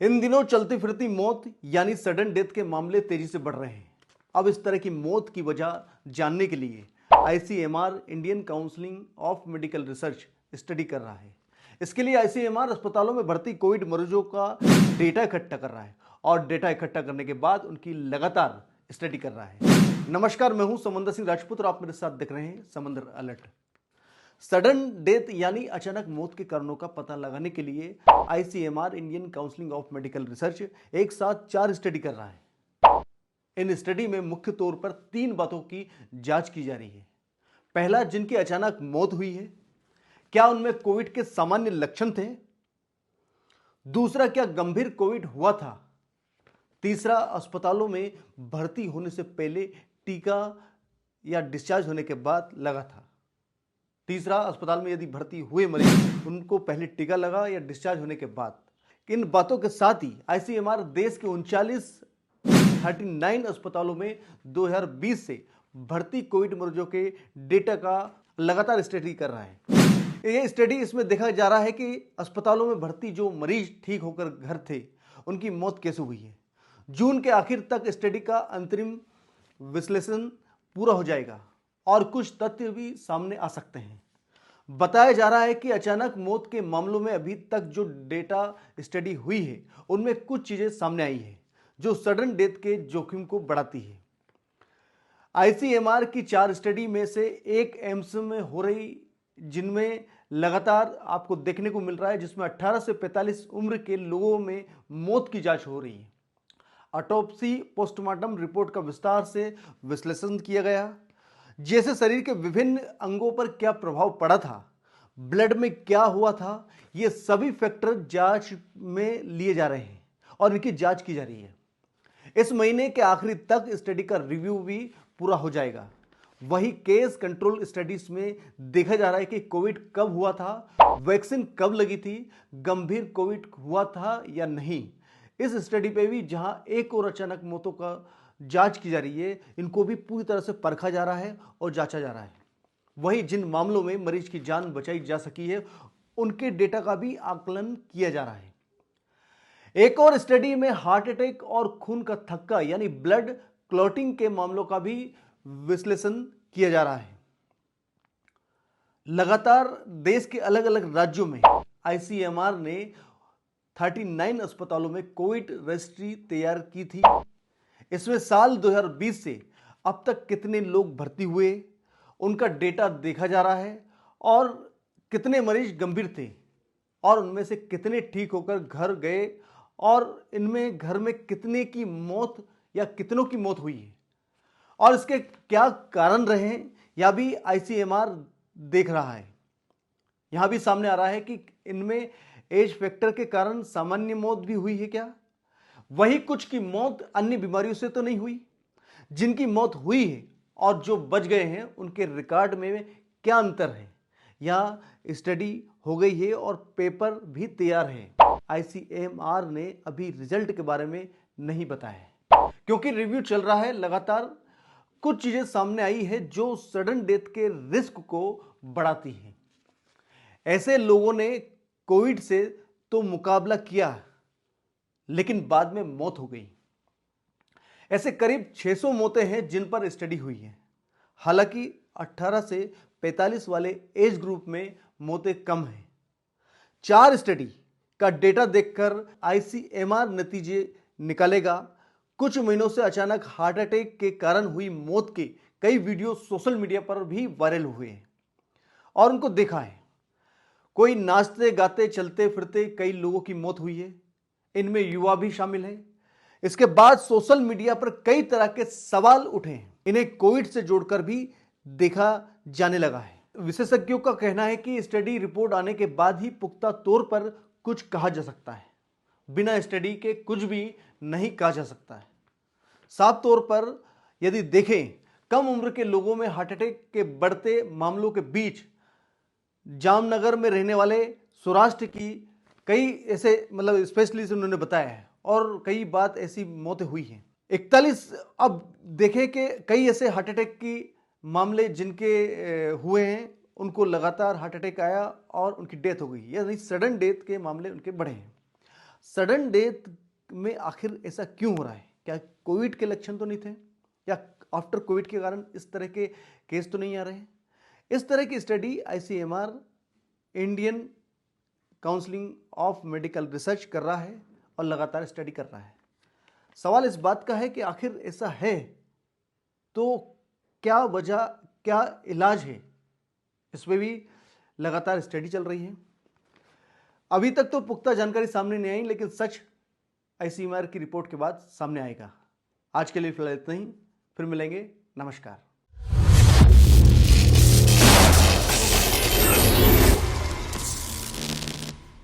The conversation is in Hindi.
इन दिनों चलती फिरती मौत यानी सडन डेथ के मामले तेजी से बढ़ रहे हैं। अब इस तरह की मौत की वजह जानने के लिए ICMR Indian counselling of medical research study कर रहा है। इसके लिए आईसीएमआर अस्पतालों में भर्ती कोविड मरीजों का डेटा इकट्ठा कर रहा है और डेटा इकट्ठा करने के बाद उनकी लगातार स्टडी कर रहा है। नमस्कार, मैं हूं समंदर सिंह राजपूत और आप मेरे साथ देख रहे हैं समंदर अलर्ट। सडन डेथ यानी अचानक मौत के कारणों का पता लगाने के लिए ICMR Indian counselling of medical research एक साथ 4 स्टडी कर रहा है। इन स्टडी में मुख्य तौर पर 3 बातों की जांच की जा रही है। पहला, जिनकी अचानक मौत हुई है, क्या उनमें कोविड के सामान्य लक्षण थे? दूसरा, क्या गंभीर कोविड हुआ था? तीसरा, अस्पतालों में भर्ती होने से पहले टीका या डिस्चार्ज होने के बाद लगा था। तीसरा, अस्पताल में यदि भर्ती हुए मरीज उनको पहले टीका लगा या डिस्चार्ज होने के बाद। इन बातों के साथ ही आईसीएमआर देश के 39 अस्पतालों में 2020 से भर्ती कोविड मरीजों के डेटा का लगातार स्टडी कर रहा है। यह स्टडी इसमें देखा जा रहा है कि अस्पतालों में भर्ती जो मरीज ठीक होकर घर थे उनकी मौत कैसे हुई है। जून के आखिर तक स्टडी का अंतरिम विश्लेषण पूरा हो जाएगा और कुछ तथ्य भी सामने आ सकते हैं। बताया जा रहा है कि अचानक मौत के मामलों में अभी तक जो डेटा स्टडी हुई है उनमें कुछ चीजें सामने आई है जो सडन डेथ के जोखिम को बढ़ाती है। आईसीएमआर की 4 स्टडी में से एक एम्स में हो रही, जिनमें लगातार आपको देखने को मिल रहा है, जिसमें 18 से 45 उम्र के लोगों में मौत की जांच हो रही है। ऑटोप्सी पोस्टमार्टम रिपोर्ट का विस्तार से विश्लेषण किया गया, जैसे शरीर के विभिन्न अंगों पर क्या प्रभाव पड़ा था, ब्लड में क्या हुआ था। ये सभी फैक्टर जांच में लिए जा रहे हैं और इनकी जांच की जा रही है। इस महीने के आखिरी तक स्टडी का रिव्यू भी पूरा हो जाएगा। वही केस कंट्रोल स्टडीज में देखा जा रहा है कि कोविड कब हुआ था, वैक्सीन कब लगी थी, गंभीर कोविड हुआ था या नहीं। इस स्टडी पे भी जहां एक और अचानक मौतों का जांच की जा रही है, इनको भी पूरी तरह से परखा जा रहा है और जांचा जा रहा है। वही जिन मामलों में मरीज की जान बचाई जा सकी है उनके डेटा का भी आकलन किया जा रहा है। एक और स्टडी में हार्ट अटैक और खून का थक्का यानी ब्लड क्लॉटिंग के मामलों का भी विश्लेषण किया जा रहा है। लगातार देश के अलग अलग राज्यों में आईसीएमआर ने 39 अस्पतालों में कोविड रजिस्ट्री तैयार की थी। इसमें साल 2020 से अब तक कितने लोग भर्ती हुए उनका डेटा देखा जा रहा है और कितने मरीज गंभीर थे और उनमें से कितने ठीक होकर घर गए और इनमें घर में कितने की मौत या कितनों की मौत हुई है और इसके क्या कारण रहे हैं, यह भी आईसीएमआर देख रहा है। यहां भी सामने आ रहा है कि इनमें एज फैक्टर के कारण सामान्य मौत भी हुई है क्या, वही कुछ की मौत अन्य बीमारियों से तो नहीं हुई। जिनकी मौत हुई है और जो बच गए हैं उनके रिकॉर्ड में क्या अंतर है, यह स्टडी हो गई है और पेपर भी तैयार है। आईसीएमआर ने अभी रिजल्ट के बारे में नहीं बताया है क्योंकि रिव्यू चल रहा है। लगातार कुछ चीजें सामने आई है जो सडन डेथ के रिस्क को बढ़ाती हैं। ऐसे लोगों ने कोविड से तो मुकाबला किया लेकिन बाद में मौत हो गई। ऐसे करीब 600 मौतें हैं जिन पर स्टडी हुई है। हालांकि 18 से 45 वाले एज ग्रुप में मौतें कम हैं। 4 स्टडी का डेटा देखकर आईसीएमआर नतीजे निकालेगा। कुछ महीनों से अचानक हार्ट अटैक के कारण हुई मौत के कई वीडियो सोशल मीडिया पर भी वायरल हुए हैं और उनको देखा है। कोई नाचते गाते चलते फिरते कई लोगों की मौत हुई है, इनमें युवा भी शामिल है। इसके बाद सोशल मीडिया पर कई तरह के सवाल उठे हैं, इन्हें कोविड से जोड़कर भी देखा जाने लगा है। विशेषज्ञों का कहना है कि स्टडी रिपोर्ट आने के बाद ही पुख्ता तौर पर कुछ कहा जा सकता है। बिना स्टडी के कुछ भी नहीं कहा जा सकता है। साफ तौर पर यदि देखें, कम उम्र के लोगों में हार्ट अटैक के बढ़ते मामलों के बीच जामनगर में रहने वाले सौराष्ट्र की कई ऐसे स्पेशलिस्ट उन्होंने बताया है और कई बात ऐसी मौतें हुई हैं। 41 अब देखें कि कई ऐसे हार्ट अटैक की मामले जिनके हुए हैं, उनको लगातार हार्ट अटैक आया और उनकी डेथ हो गई, यानी सडन डेथ के मामले उनके बढ़े हैं। सडन डेथ में आखिर ऐसा क्यों हो रहा है? क्या कोविड के लक्षण तो नहीं थे, या आफ्टर कोविड के कारण इस तरह के केस तो नहीं आ रहे हैं? इस तरह की study ICMR, Indian counselling of medical research, कर रहा है और लगातार स्टडी कर रहा है। सवाल इस बात का है कि आखिर ऐसा है तो क्या वजह, क्या इलाज है? इस पे भी लगातार स्टडी चल रही है। अभी तक तो पुख्ता जानकारी सामने नहीं आई, लेकिन सच आईसीएमआर की रिपोर्ट के बाद सामने आएगा। आज के लिए फिलहाल इतना ही, फिर मिलेंगे। नमस्कार।